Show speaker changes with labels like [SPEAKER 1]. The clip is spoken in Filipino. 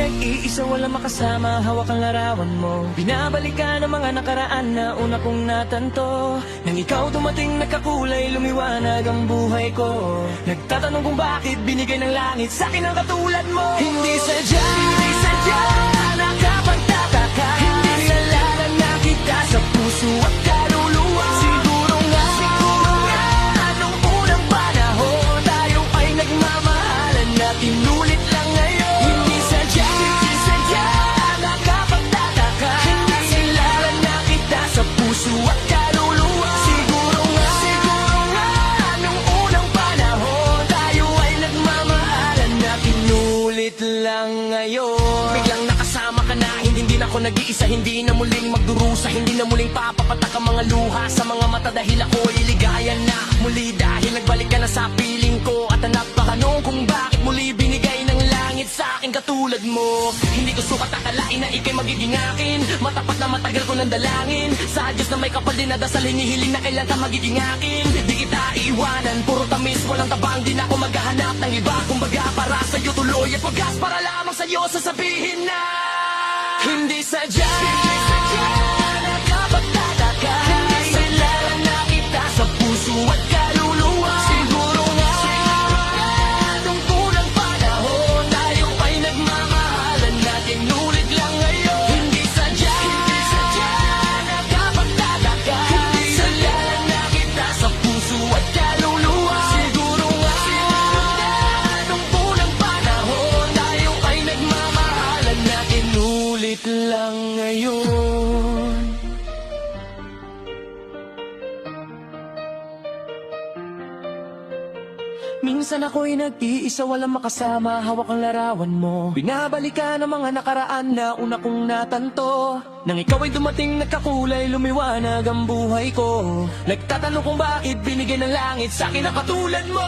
[SPEAKER 1] nag-iisa, walang makasama, hawak ang larawan mo. Binabalikan ang mga nakaraan na una kong natanto. Nang ikaw dumating, nagkakulay, lumiwanag ang buhay ko. Nagtatanong kung bakit binigay ng langit sa'kin ang katulad mo. Hindi sadya, nakapagtataka. Hindi nalalan na kita sa puso at kaluluwa. Siguro nga, anong unang panahon tayo ay nagmamahalan na tinulit lang ngayon. Hindi sadya, nakapagtataka. Hindi nalalan na kita sa puso at kaluluwa. Siguro nga, anong unang panahon tayo ay nagmamahalan na tinulit lang ngayon. Biglang nakasama ka na, hindi na ako nag-iisa. Hindi na muling magdurusa, hindi na muling papapatak ang mga luha sa mga mata. Dahil ako'y ligaya na muli, dahil nagbalik ka na sa piling ko. At hanap pa tanong kung bakit muli binigay ng langit sa akin katulad mo. Hindi ko sukat akalain na ika'y magiging akin. Matapat na matagal ko ng dalangin sa Diyos na may kapal din na dasal, hinihiling na kailan ka magiging akin. Di kita iiwanan, puro tamis, walang tabang. Di na ako maghahanap ng iba, kumbaga para sa'yo tuloy at wagas. Para lamang sa'yo sasabihin na hindi sadya, nakapagtataka. Hindi nalalan na kita sa puso at kaluluwa. Siguro nga, nung unang panahon tayo ay nagmamahalan na tinulit lang ngayon. Hindi sadya, nakapagtataka. Hindi nalalan na kita sa puso at kaluluwa. Siguro nga, nung unang panahon tayo ay nagmamahalan na tinulit lang ngayon. Minsan ako'y nag-iisa, walang makasama, hawak ang larawan mo. Binabalikan ang mga nakaraan na una kong natanto. Nang ikaw ay dumating, nagkakulay, lumiwanag ang buhay ko. Nagtatanong kung bakit binigay ng langit sa'kin ang katulad mo.